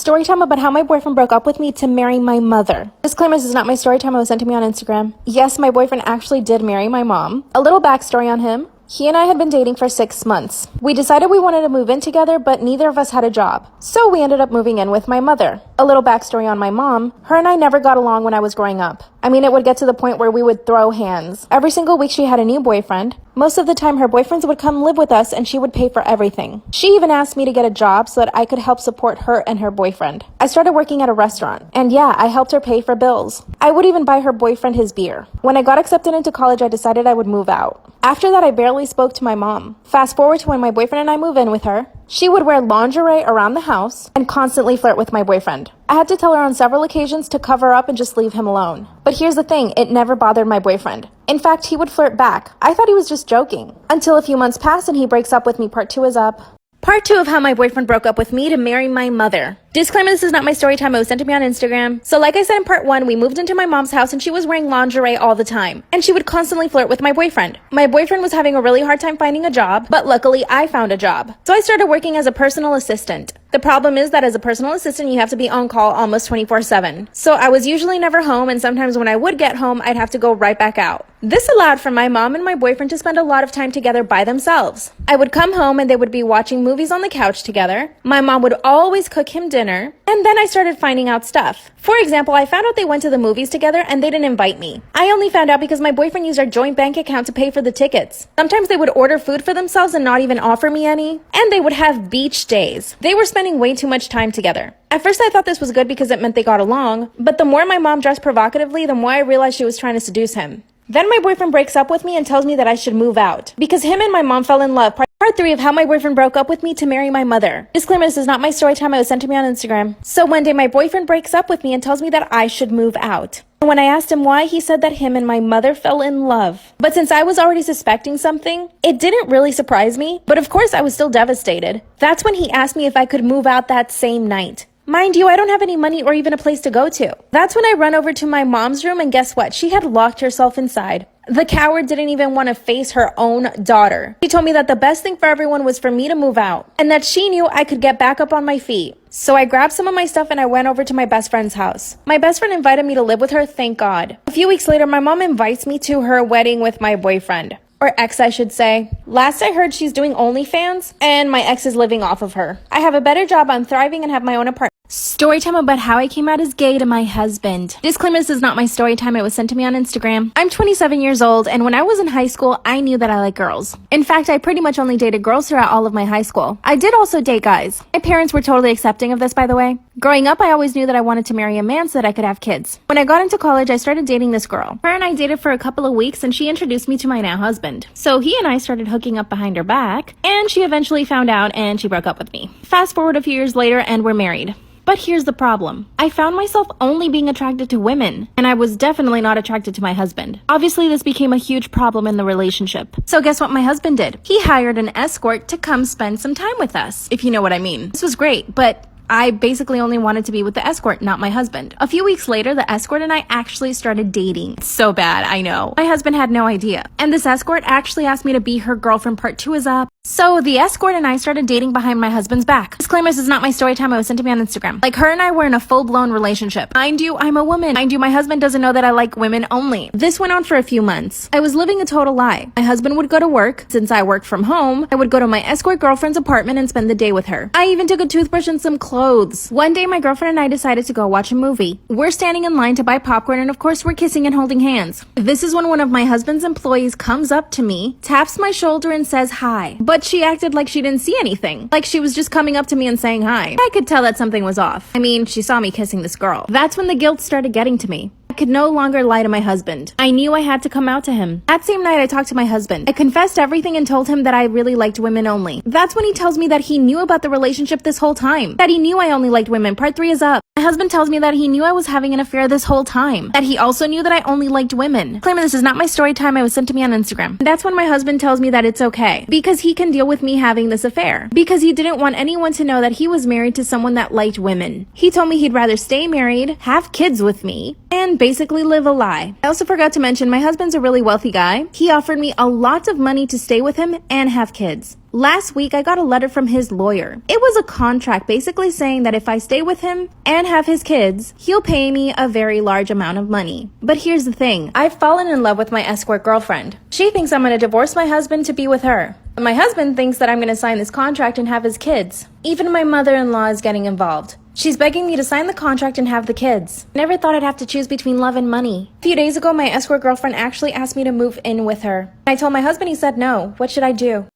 Story time about how my boyfriend broke up with me to marry my mother. Disclaimer, this is not my story time. It was sent to me on Instagram. Yes, my boyfriend actually did marry my mom. A little backstory on him. He and I had been dating for 6 months. We decided we wanted to move in together, but neither of us had a job. So we ended up moving in with my mother. A little backstory on my mom. Her and I never got along when I was growing up. I mean, it would get to the point where we would throw hands. Every single week she had a new boyfriend. Most of the time her boyfriends would come live with us and she would pay for everything. She even asked me to get a job so that I could help support her and her boyfriend. I started working at a restaurant, and yeah, I helped her pay for bills. I would even buy her boyfriend his beer. When I got accepted into college, I decided I would move out. After that, I barely spoke to my mom. Fast forward to when my boyfriend and I move in with her. She would wear lingerie around the house and constantly flirt with my boyfriend. I had to tell her on several occasions to cover up and just leave him alone. But here's the thing, it never bothered my boyfriend. In fact, he would flirt back. I thought he was just joking. Until a few months passed and he breaks up with me. Part 2 is up. Part 2 of how my boyfriend broke up with me to marry my mother. Disclaimer, this is not my story time. It was sent to me on Instagram. So like I said in part 1, we moved into my mom's house and she was wearing lingerie all the time. And she would constantly flirt with my boyfriend. My boyfriend was having a really hard time finding a job, but luckily I found a job. So I started working as a personal assistant. The problem is that as a personal assistant, you have to be on call almost 24/7. So I was usually never home, and sometimes when I would get home, I'd have to go right back out. This allowed for my mom and my boyfriend to spend a lot of time together by themselves. I would come home and they would be watching movies on the couch together. My mom would always cook him dinner. And then I started finding out stuff. For example, I found out they went to the movies together and they didn't invite me. I only found out because my boyfriend used our joint bank account to pay for the tickets. Sometimes they would order food for themselves and not even offer me any. And they would have beach days. They were spending way too much time together. At first I thought this was good because it meant they got along, but the more my mom dressed provocatively, the more I realized she was trying to seduce him. Then my boyfriend breaks up with me and tells me that I should move out because him and my mom fell in love. Part 3 of how my boyfriend broke up with me to marry my mother. Disclaimer, this is not my story time. It was sent to me on Instagram. So one day my boyfriend breaks up with me and tells me that I should move out. When I asked him why, he said that him and my mother fell in love. But since I was already suspecting something, it didn't really surprise me. But of course I was still devastated. That's when he asked me if I could move out that same night. Mind you, I don't have any money or even a place to go to. That's when I run over to my mom's room and guess what? She had locked herself inside. The coward didn't even want to face her own daughter. She told me that the best thing for everyone was for me to move out and that she knew I could get back up on my feet. So I grabbed some of my stuff and I went over to my best friend's house. My best friend invited me to live with her, thank God. A few weeks later, my mom invites me to her wedding with my boyfriend. Or ex, I should say. Last I heard, she's doing OnlyFans, and my ex is living off of her. I have a better job, I'm thriving, and have my own apartment. Story time about how I came out as gay to my husband. Disclaimer, this is not my story time. It was sent to me on Instagram. I'm 27 years old, and when I was in high school, I knew that I like girls. In fact, I pretty much only dated girls throughout all of my high school. I did also date guys. My parents were totally accepting of this, by the way. Growing up, I always knew that I wanted to marry a man so that I could have kids. When I got into college, I started dating this girl. Her and I dated for a couple of weeks, and she introduced me to my now husband. So he and I started hooking up behind her back, and she eventually found out and she broke up with me. Fast forward a few years later, and we're married. But here's the problem. I found myself only being attracted to women, and I was definitely not attracted to my husband. Obviously, this became a huge problem in the relationship. So guess what my husband did? He hired an escort to come spend some time with us, if you know what I mean. This was great, but I basically only wanted to be with the escort, not my husband. A few weeks later, the escort and I actually started dating. So bad, I know. My husband had no idea. And this escort actually asked me to be her girlfriend. Part 2 is up. So the escort and I started dating behind my husband's back. Disclaimer, this is not my story time. It was sent to me on Instagram. Like, her and I were in a full-blown relationship. Mind you, I'm a woman. Mind you, my husband doesn't know that I like women only. This went on for a few months. I was living a total lie. My husband would go to work. Since I worked from home, I would go to my escort girlfriend's apartment and spend the day with her. I even took a toothbrush and some clothes. One day, my girlfriend and I decided to go watch a movie. We're standing in line to buy popcorn, and of course, we're kissing and holding hands. This is when one of my husband's employees comes up to me, taps my shoulder, and says hi. But she acted like she didn't see anything. Like she was just coming up to me and saying hi. I could tell that something was off. I mean, she saw me kissing this girl. That's when the guilt started getting to me. I could no longer lie to my husband. I knew I had to come out to him. That same night, I talked to my husband. I confessed everything and told him that I really liked women only. That's when he tells me that he knew about the relationship this whole time. That he knew I only liked women. Part 3 is up. My husband tells me that he knew I was having an affair this whole time. That he also knew that I only liked women. Claiming this is not my story time. It was sent to me on Instagram. That's when my husband tells me that it's okay. Because he can deal with me having this affair. Because he didn't want anyone to know that he was married to someone that liked women. He told me he'd rather stay married, have kids with me, and basically live a lie. I also forgot to mention my husband's a really wealthy guy. He offered me a lot of money to stay with him and have kids. Last week, I got a letter from his lawyer. It was a contract basically saying that if I stay with him and have his kids, he'll pay me a very large amount of money. But here's the thing, I've fallen in love with my escort girlfriend. She thinks I'm gonna divorce my husband to be with her. My husband thinks that I'm gonna sign this contract and have his kids. Even my mother-in-law is getting involved. She's begging me to sign the contract and have the kids. Never thought I'd have to choose between love and money. A few days ago, my escort girlfriend actually asked me to move in with her. I told my husband, he said no. What should I do?